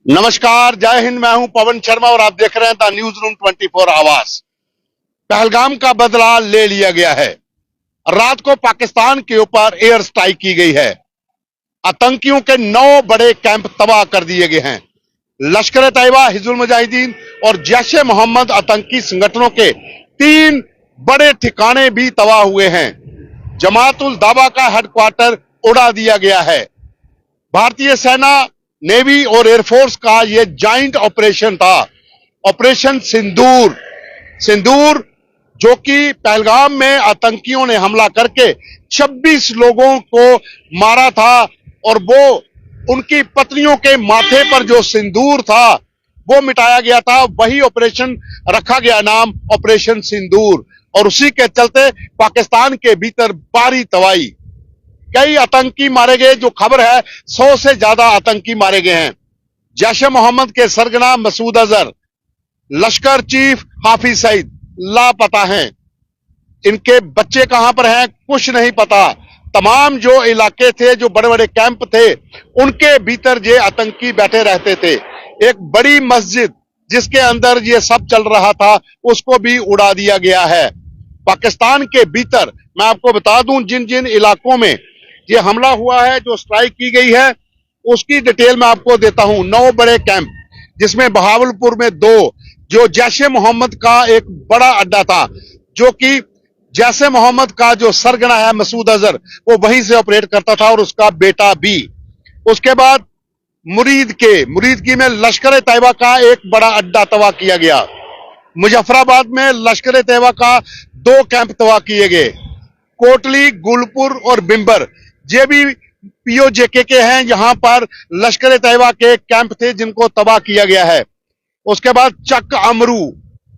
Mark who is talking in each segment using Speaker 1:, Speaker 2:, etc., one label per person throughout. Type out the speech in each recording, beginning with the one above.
Speaker 1: नमस्कार, जय हिंद। मैं हूं पवन शर्मा और आप देख रहे हैं the news room 24 hours. Pahalgam का बदला ले लिया गया है। रात को पाकिस्तान के ऊपर एयर स्ट्राइक की गई है। आतंकियों के 9 बड़े कैंप तबाह कर दिए गए हैं। लश्कर तैयबा, हिजबुल मुजाहिदीन और जैश ए मोहम्मद आतंकी संगठनों के 3 बड़े ठिकाने भी तबाह हुए हैं। जमात उल दावा का हेडक्वार्टर उड़ा दिया गया है। भारतीय सेना, नेवी और एयरफोर्स का यह जॉइंट ऑपरेशन था, ऑपरेशन सिंदूर। सिंदूर जो कि पहलगाम में आतंकियों ने हमला करके 26 लोगों को मारा था और वो उनकी पत्नियों के माथे पर जो सिंदूर था वो मिटाया गया था। वही ऑपरेशन रखा गया नाम ऑपरेशन सिंदूर और उसी के चलते पाकिस्तान के भीतर भारी तबाही, कई आतंकी मारे गए। जो खबर है 100 से ज्यादा आतंकी मारे गए हैं। जैश ए मोहम्मद के सरगना मसूद अजहर, लश्कर चीफ हाफिज सईद लापता हैं। इनके बच्चे कहां पर हैं कुछ नहीं पता। तमाम जो इलाके थे, जो बड़े बड़े कैंप थे, उनके भीतर ये आतंकी बैठे रहते थे। एक बड़ी मस्जिद जिसके अंदर ये सब चल रहा था उसको भी उड़ा दिया गया है। पाकिस्तान के भीतर मैं आपको बता दूं जिन जिन इलाकों में ये हमला हुआ है, जो स्ट्राइक की गई है, उसकी डिटेल मैं आपको देता हूं। 9 बड़े कैंप, जिसमें बहावलपुर में 2, जो जैश ए मोहम्मद का एक बड़ा अड्डा था, जो कि जैश ए मोहम्मद का जो सरगना है मसूद अजहर, वो वहीं से ऑपरेट करता था और उसका बेटा भी। उसके बाद मुरीदकी में लश्कर तैयबा का एक बड़ा अड्डा तबाह किया गया। मुजफ्फराबाद में लश्कर तैयबा का 2 कैंप तबाह किए गए। कोटली, गुलपुर और बिंबर ये भी पीओजेके के हैं। यहां पर लश्कर तैयबा के कैंप थे जिनको तबाह किया गया है। उसके बाद चक अमरू,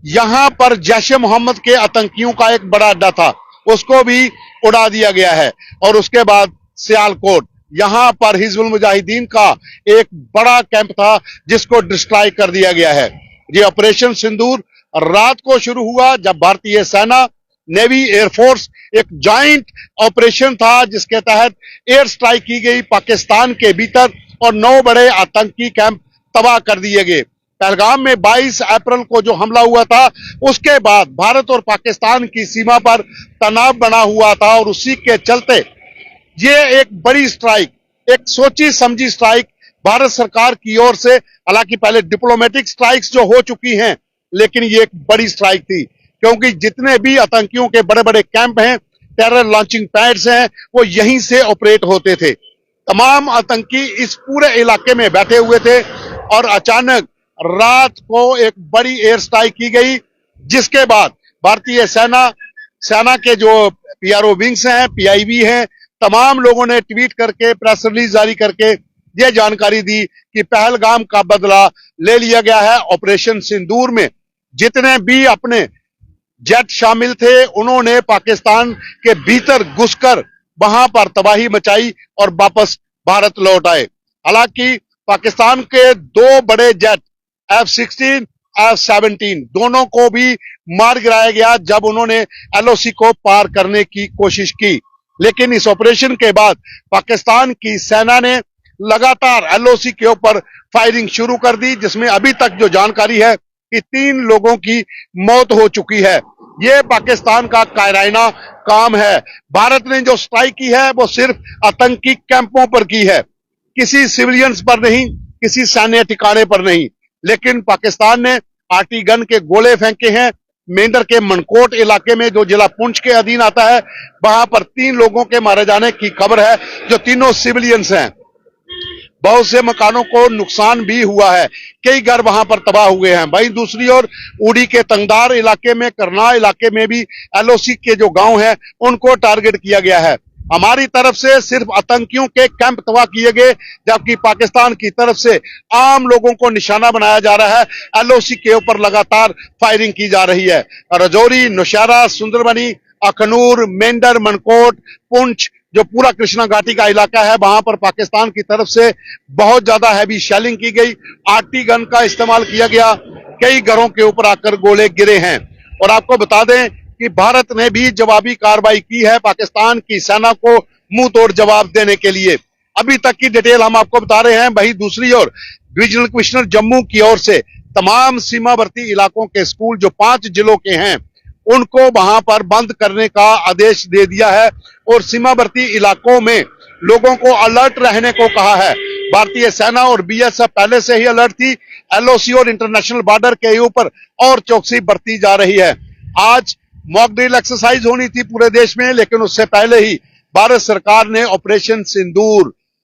Speaker 1: यहां पर जैश ए मोहम्मद के आतंकियों का एक बड़ा अड्डा था, उसको भी उड़ा दिया गया है। और उसके बाद सियालकोट, यहां पर हिजबुल मुजाहिदीन का एक बड़ा कैंप था जिसको डिस्ट्रॉय कर दिया गया है। ये ऑपरेशन सिंदूर रात को शुरू हुआ जब भारतीय सेना, नेवी, एयरफोर्स एक जॉइंट ऑपरेशन था जिसके तहत एयर स्ट्राइक की गई पाकिस्तान के भीतर और 9 बड़े आतंकी कैंप तबाह कर दिए गए। पहलगाम में 22 अप्रैल को जो हमला हुआ था, उसके बाद भारत और पाकिस्तान की सीमा पर तनाव बना हुआ था और उसी के चलते ये एक बड़ी स्ट्राइक, एक सोची समझी स्ट्राइक भारत सरकार की ओर से, हालांकि पहले डिप्लोमेटिक स्ट्राइक्स जो हो चुकी हैं, लेकिन ये एक बड़ी स्ट्राइक थी क्योंकि जितने भी आतंकियों के बड़े बड़े कैंप हैं, टेरर लॉन्चिंग पैड्स हैं, वो यहीं से ऑपरेट होते थे। तमाम आतंकी इस पूरे इलाके में बैठे हुए थे और अचानक रात को एक बड़ी एयर स्ट्राइक की गई, जिसके बाद भारतीय सेना के जो पीआरओ विंग्स हैं, पीआईबी हैं, तमाम लोगों ने ट्वीट करके, प्रेस रिलीज जारी करके यह जानकारी दी कि पहलगाम का बदला ले लिया गया है। ऑपरेशन सिंदूर में जितने भी अपने जेट शामिल थे, उन्होंने पाकिस्तान के भीतर घुसकर वहां पर तबाही मचाई और वापस भारत लौट आए। हालांकि पाकिस्तान के 2 बड़े जेट F-16, F-17 दोनों को भी मार गिराया गया जब उन्होंने एलओसी को पार करने की कोशिश की। लेकिन इस ऑपरेशन के बाद पाकिस्तान की सेना ने लगातार एलओसी के ऊपर फायरिंग शुरू कर दी, जिसमें अभी तक जो जानकारी है कि 3 लोगों की मौत हो चुकी है। यह पाकिस्तान का कायराना काम है। भारत ने जो स्ट्राइक की है वो सिर्फ आतंकी कैंपों पर की है, किसी सिविलियंस पर नहीं, किसी सैन्य ठिकाने पर नहीं। लेकिन पाकिस्तान ने आरटी गन के गोले फेंके हैं। मेंढर के मनकोट इलाके में, जो जिला पुंछ के अधीन आता है, वहां पर 3 लोगों के मारे जाने की खबर है, जो तीनों सिविलियंस हैं। बहुत से मकानों को नुकसान भी हुआ है, कई घर वहां पर तबाह हुए हैं। वहीं दूसरी ओर उड़ी के तंगदार इलाके में, करनाल इलाके में भी एलओसी के जो गांव हैं उनको टारगेट किया गया है। हमारी तरफ से सिर्फ आतंकियों के कैंप तबाह किए गए, जबकि पाकिस्तान की तरफ से आम लोगों को निशाना बनाया जा रहा है। एलओसी के ऊपर लगातार फायरिंग की जा रही है। रजौरी, नौशहरा, सुंदरबनी, अखनूर, मेंढर, मनकोट, पुंछ, जो पूरा कृष्णा घाटी का इलाका है, वहां पर पाकिस्तान की तरफ से बहुत ज्यादा हैवी शेलिंग की गई, आरटी गन का इस्तेमाल किया गया, कई घरों के ऊपर आकर गोले गिरे हैं। और आपको बता दें कि भारत ने भी जवाबी कार्रवाई की है पाकिस्तान की सेना को मुंह तोड़ जवाब देने के लिए। अभी तक की डिटेल हम आपको बता रहे हैं। वहीं दूसरी ओर डिविजनल कमिश्नर जम्मू की ओर से तमाम सीमावर्ती इलाकों के स्कूल जो 5 जिलों के हैं उनको वहां पर बंद करने का आदेश दे दिया है और सीमावर्ती इलाकों में लोगों को अलर्ट रहने को कहा है। भारतीय सेना और बीएसएफ पहले से ही अलर्ट थी। एलओसी और इंटरनेशनल बॉर्डर के ऊपर और चौकसी बरती जा रही है। आज मॉक ड्रिल एक्सरसाइज होनी थी पूरे देश में, लेकिन उससे पहले ही भारत सरकार ने ऑपरेशन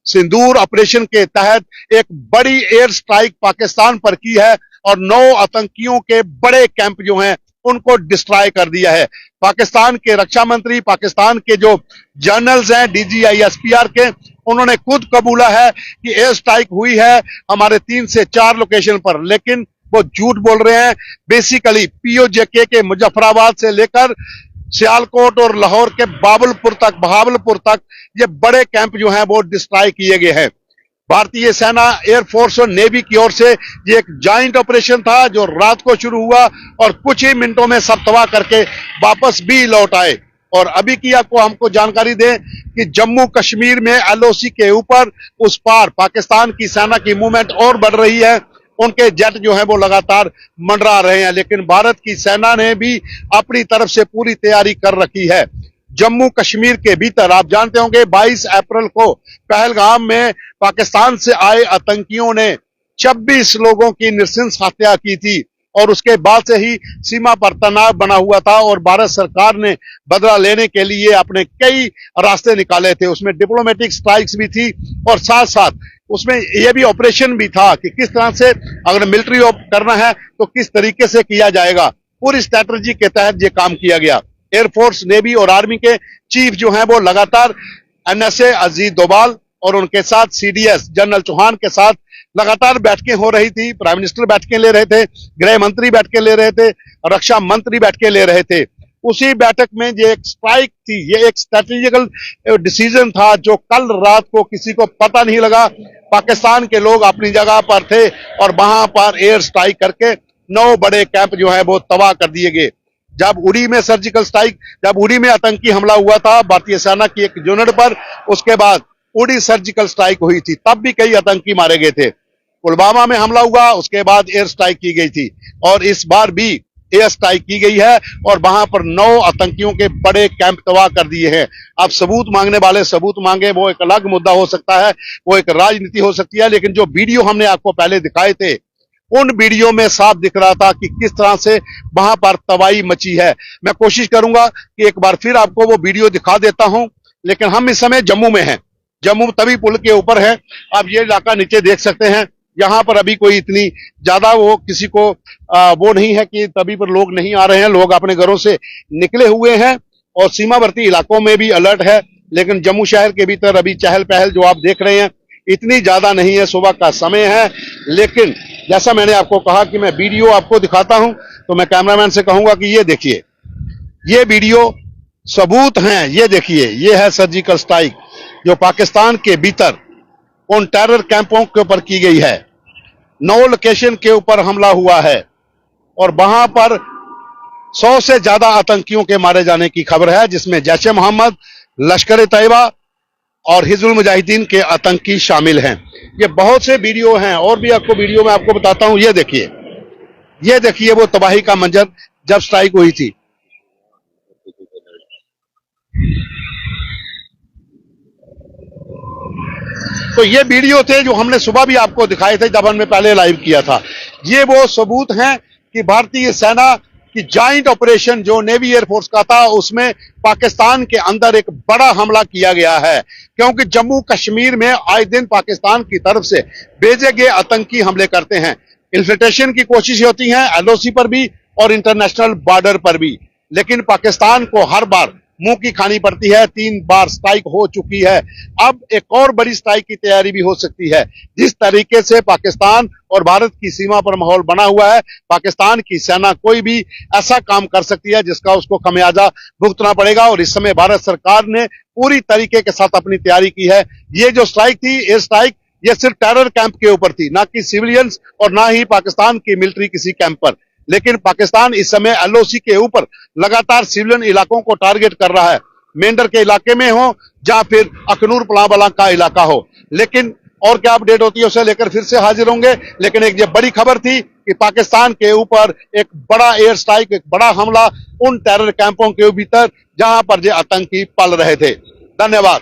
Speaker 1: सिंदूर ऑपरेशन के तहत एक बड़ी एयर स्ट्राइक पाकिस्तान पर की है और 9 आतंकियों के बड़े कैंप जो हैं उनको डिस्ट्रॉय कर दिया है। पाकिस्तान के रक्षा मंत्री, पाकिस्तान के जो जनरल्स हैं डीजीआईएसपीआर के, उन्होंने खुद कबूला है कि एयर स्ट्राइक हुई है हमारे 3 से 4 लोकेशन पर, लेकिन वो झूठ बोल रहे हैं। बेसिकली पीओजेके के मुजफ्फराबाद से लेकर सियालकोट और लाहौर के बहावलपुर तक ये बड़े कैंप जो हैं वो डिस्ट्रॉय किए गए हैं। भारतीय सेना, एयरफोर्स और नेवी की ओर से ये एक जॉइंट ऑपरेशन था जो रात को शुरू हुआ और कुछ ही मिनटों में सब तबाह करके वापस भी लौट आए। और अभी की आपको हमको जानकारी दें कि जम्मू कश्मीर में एलओसी के ऊपर उस पार पाकिस्तान की सेना की मूवमेंट और बढ़ रही है। उनके जेट जो हैं वो लगातार मंडरा रहे हैं, लेकिन भारत की सेना ने भी अपनी तरफ से पूरी तैयारी कर रखी है। जम्मू कश्मीर के भीतर आप जानते होंगे 22 अप्रैल को पहलगाम में पाकिस्तान से आए आतंकियों ने 26 लोगों की नृशंस हत्या की थी और उसके बाद से ही सीमा पर तनाव बना हुआ था और भारत सरकार ने बदला लेने के लिए अपने कई रास्ते निकाले थे। उसमें डिप्लोमेटिक स्ट्राइक्स भी थी और साथ साथ उसमें यह भी ऑपरेशन भी था कि किस तरह से अगर मिलिट्री करना है तो किस तरीके से किया जाएगा। पूरी स्ट्रैटेजी के तहत यह काम किया गया। एयरफोर्स, नेवी और आर्मी के चीफ जो हैं वो लगातार एनएसए अजीत डोभाल और उनके साथ सीडीएस जनरल चौहान के साथ लगातार बैठकें हो रही थी। प्राइम मिनिस्टर बैठकें ले रहे थे, गृह मंत्री बैठकें ले रहे थे, रक्षा मंत्री बैठकें ले रहे थे। उसी बैठक में ये एक स्ट्राइक थी, ये एक स्ट्रेटेजिकल डिसीजन था जो कल रात को किसी को पता नहीं लगा। पाकिस्तान के लोग अपनी जगह पर थे और वहां पर एयर स्ट्राइक करके 9 बड़े कैंप जो है वो तबाह कर दिए गए। जब उड़ी में सर्जिकल स्ट्राइक, जब उड़ी में आतंकी हमला हुआ था भारतीय सेना की एक यूनिट पर, उसके बाद उड़ी सर्जिकल स्ट्राइक हुई थी, तब भी कई आतंकी मारे गए थे। पुलवामा में हमला हुआ, उसके बाद एयर स्ट्राइक की गई थी और इस बार भी एयर स्ट्राइक की गई है और वहां पर 9 आतंकियों के बड़े कैंप तबाह कर दिए हैं। अब सबूत मांगने वाले सबूत मांगे, वो एक अलग मुद्दा हो सकता है, वो एक राजनीति हो सकती है, लेकिन जो वीडियो हमने आपको पहले दिखाए थे उन वीडियो में साफ दिख रहा था कि किस तरह से वहां पर तबाही मची है। मैं कोशिश करूंगा कि एक बार फिर आपको वो वीडियो दिखा देता हूं, लेकिन हम इस समय जम्मू में हैं। जम्मू तवी पुल के ऊपर है, आप ये इलाका नीचे देख सकते हैं। यहाँ पर अभी कोई इतनी ज्यादा वो किसी को वो नहीं है कि तभी पर लोग नहीं आ रहे हैं, लोग अपने घरों से निकले हुए हैं और सीमावर्ती इलाकों में भी अलर्ट है। लेकिन जम्मू शहर के भीतर अभी चहल पहल जो आप देख रहे हैं इतनी ज्यादा नहीं है, सुबह का समय है। लेकिन जैसा मैंने आपको कहा कि मैं वीडियो आपको दिखाता हूं, तो मैं कैमरामैन से कहूंगा कि ये देखिए, ये वीडियो सबूत हैं। ये देखिए, ये है सर्जिकल स्ट्राइक जो पाकिस्तान के भीतर उन टेरर कैंपों के ऊपर की गई है। 9 लोकेशन के ऊपर हमला हुआ है और वहां पर 100 से ज्यादा आतंकियों के मारे जाने की खबर है, जिसमें जैश ए मोहम्मद, लश्कर तैयबा और हिजबुल मुजाहिदीन के आतंकी शामिल हैं। ये बहुत से वीडियो हैं और भी आपको वीडियो में आपको बताता हूं। ये देखिए वो तबाही का मंजर जब स्ट्राइक हुई थी। तो ये वीडियो थे जो हमने सुबह भी आपको दिखाए थे जब हमने पहले लाइव किया था। ये वो सबूत हैं कि भारतीय सेना की जॉइंट ऑपरेशन जो नेवी एयरफोर्स का था उसमें पाकिस्तान के अंदर एक बड़ा हमला किया गया है, क्योंकि जम्मू कश्मीर में आए दिन पाकिस्तान की तरफ से भेजे गए आतंकी हमले करते हैं। इन्फिल्ट्रेशन की कोशिश होती है एलओसी पर भी और इंटरनेशनल बॉर्डर पर भी, लेकिन पाकिस्तान को हर बार मुंह की खानी पड़ती है। 3 बार स्ट्राइक हो चुकी है, अब एक और बड़ी स्ट्राइक की तैयारी भी हो सकती है। जिस तरीके से पाकिस्तान और भारत की सीमा पर माहौल बना हुआ है, पाकिस्तान की सेना कोई भी ऐसा काम कर सकती है जिसका उसको खमियाजा भुगतना पड़ेगा और इस समय भारत सरकार ने पूरी तरीके के साथ अपनी तैयारी की है। ये जो स्ट्राइक थी, एयर स्ट्राइक, ये सिर्फ टेरर कैंप के ऊपर थी, ना कि सिविलियंस और ना ही पाकिस्तान की मिलिट्री किसी कैंप पर। लेकिन पाकिस्तान इस समय एलओसी के ऊपर लगातार सिविलियन इलाकों को टारगेट कर रहा है, मेंढर के इलाके में हो या फिर अखनूर पलाबला का इलाका हो। लेकिन और क्या अपडेट होती है उसे लेकर फिर से हाजिर होंगे। लेकिन एक ये बड़ी खबर थी कि पाकिस्तान के ऊपर एक बड़ा एयर स्ट्राइक, एक बड़ा हमला उन टेरर कैंपों के भीतर जहां पर ये आतंकी पल रहे थे। धन्यवाद।